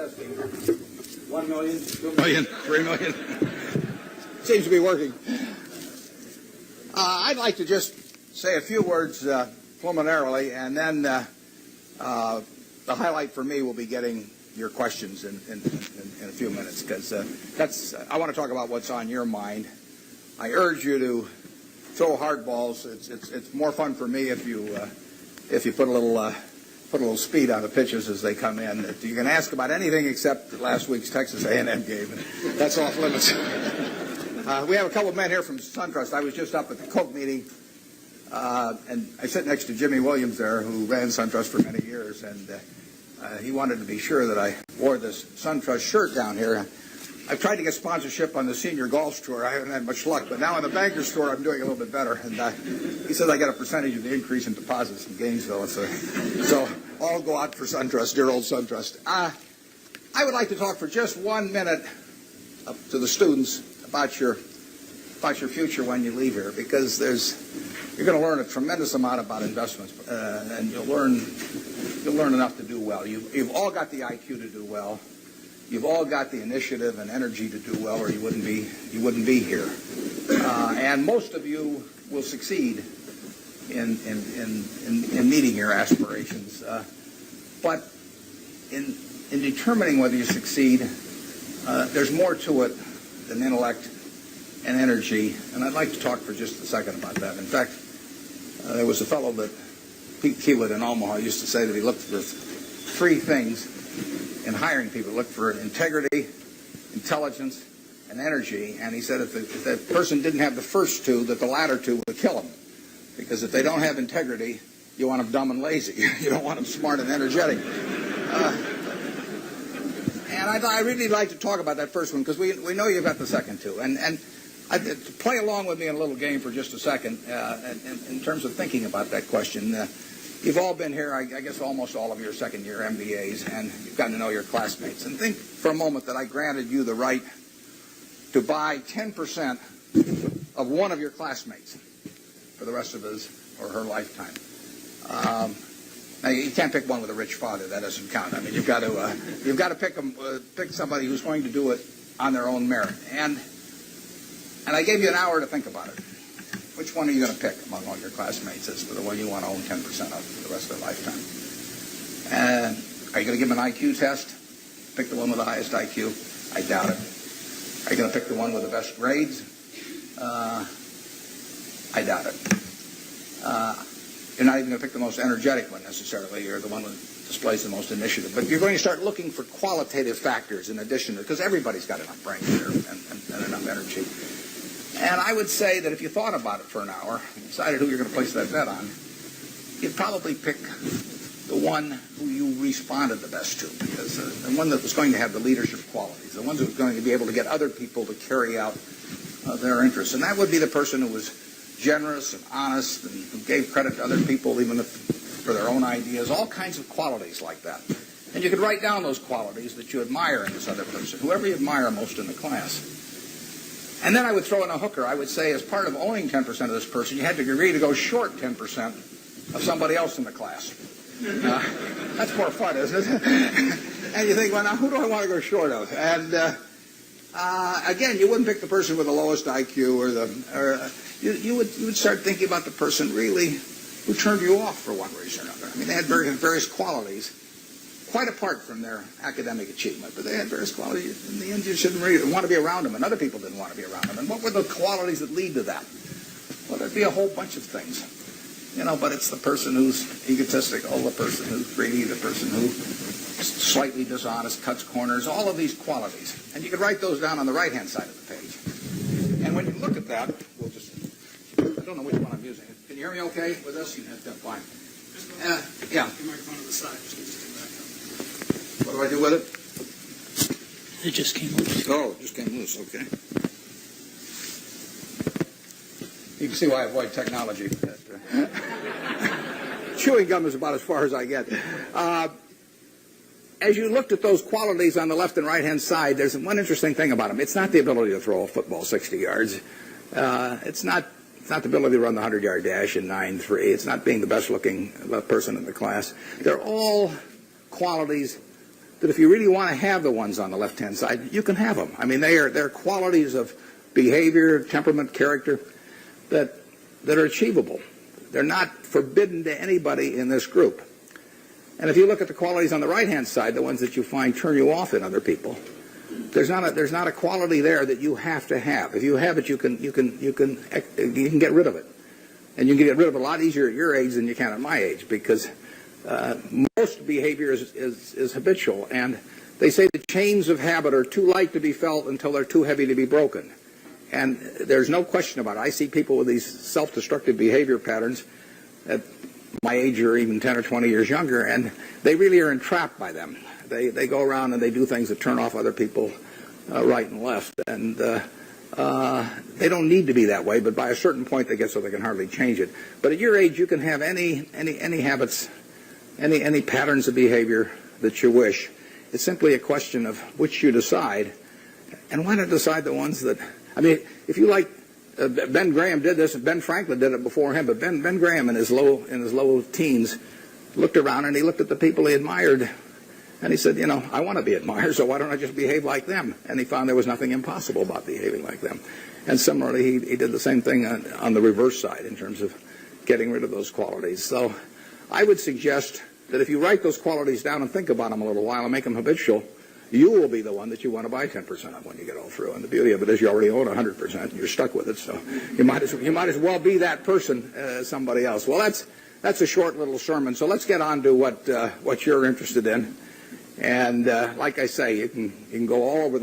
Testing. 1 million, 2 million, 3 million. Seems to be working. I'd like to just say a few words preliminarily, and then the highlight for me will be getting your questions in a few minutes, because I want to talk about what's on your mind. I urge you to throw hard balls. It's more fun for me if you put a little speed on the pitches as they come in. You can ask about anything except last week's Texas A&M game. That's off limits. We have a couple of men here from SunTrust. I was just up at the Coke meeting, and I sit next to Jimmy Williams there, who ran SunTrust for many years, and he wanted to be sure that I wore this SunTrust shirt down here. I've tried to get sponsorship on the senior golf tour. I haven't had much luck, but now in the Bankers Tour, I'm doing a little bit better. And he says I get a percentage of the increase in deposits in Gainesville. So I'll go out for SunTrust, dear old SunTrust. I would like to talk for just 1 minute to the students about your future when you leave here, because you're going to learn a tremendous amount about investments, and you'll learn enough to do well. You've all got the IQ to do well. You've all got the initiative and energy to do well, or you wouldn't be here. And most of you will succeed in meeting your aspirations. But in determining whether you succeed, there's more to it than intellect and energy. And I'd like to talk for just a second about that. In fact, there was a fellow that Pete Kiewit in Omaha used to say that he looked for 3 things in hiring people. Look for integrity, intelligence, and energy. And he said if that person didn't have the first 2, that the latter 2 would kill him. Because if they don't have integrity, you want them dumb and lazy. You don't want them smart and energetic. And I'd really like to talk about that first one, because we know you've got the second 2. And to play along with me in a little game for just a second, in terms of thinking about that question. You've all been here, I guess almost all of your second-year MBAs, and you've gotten to know your classmates. And think for a moment that I granted you the right to buy 10% of one of your classmates for the rest of his or her lifetime. Now, you can't pick one with a rich father. That doesn't count. I mean, you've got to pick somebody who's going to do it on their own merit. And I gave you an hour to think about it. Which one are you going to pick among all your classmates as for the one you want to own 10% of for the rest of their lifetime? And are you going to give them an IQ test? Pick the one with the highest IQ? I doubt it. Are you going to pick the one with the best grades? I doubt it. You're not even going to pick the most energetic one necessarily. You're the one that displays the most initiative. But you're going to start looking for qualitative factors in addition to, because everybody's got enough brain here and enough energy. And I would say that if you thought about it for an hour and decided who you're going to place that bet on, you'd probably pick the one who you responded the best to, because the one that was going to have the leadership qualities, the one that was going to be able to get other people to carry out their interests. And that would be the person who was generous and honest and who gave credit to other people even for their own ideas, all kinds of qualities like that. And you could write down those qualities that you admire in this other person, whoever you admire most in the class. And then I would throw in a hooker. I would say as part of owning 10% of this person, you had to agree to go short 10% of somebody else in the class. That's more fun, isn't it? And you think, well, now who do I want to go short of? And again, you wouldn't pick the person with the lowest IQ you would start thinking about the person really who turned you off for one reason or another. I mean, they had various qualities, quite apart from their academic achievement, but they had various qualities. In the end, you shouldn't really want to be around them, and other people didn't want to be around them. And what were the qualities that lead to that? Well, there'd be a whole bunch of things, but it's the person who's egotistical, the person who's greedy, the person who's slightly dishonest, cuts corners, all of these qualities. And you could write those down on the right-hand side of the page. And when you look at that, I don't know which one I'm using. Can you hear me okay with this? That's fine. Yeah. Your microphone to the side. Just What do I do with it? It just came loose. Oh, it just came loose. Okay. You can see why I avoid technology. Chewing gum is about as far as I get. As you looked at those qualities on the left and right-hand side, there's one interesting thing about them. It's not the ability to throw a football 60 yards. It's not the ability to run the 100-yard dash in 9.3. It's not being the best-looking person in the class. They're all qualities that if you really want to have the ones on the left-hand side, you can have them. I mean, they're qualities of behavior, temperament, character that are achievable. They're not forbidden to anybody in this group. And if you look at the qualities on the right-hand side, the ones that you find turn you off in other people, there's not a quality there that you have to have. If you have it, you can get rid of it, and you can get rid of it a lot easier at your age than you can at my age, because most behavior is habitual, and they say the chains of habit are too light to be felt until they're too heavy to be broken. And there's no question about it. I see people with these self-destructive behavior patterns at my age or even 10 or 20 years younger, and they really are entrapped by them. They go around and they do things that turn off other people right and left, and they don't need to be that way, but by a certain point they get so they can hardly change it. But at your age, you can have any habits, any patterns of behavior that you wish. It's simply a question of which you decide, and why not decide the ones that, I mean, if you like, Ben Graham did this, and Ben Franklin did it before him, but Ben Graham in his low teens looked around and he looked at the people he admired, and he said, I want to be admired, so why don't I just behave like them? And he found there was nothing impossible about behaving like them. And similarly, he did the same thing on the reverse side in terms of getting rid of those qualities. So I would suggest that if you write those qualities down and think about them a little while and make them habitual, you will be the one that you want to buy 10% of when you get all through. And the beauty of it is you already own 100%. You're stuck with it, so you might as well be that person as somebody else. Well, that's a short little sermon. So let's get on to what you're interested in. And like I say, you can go all over the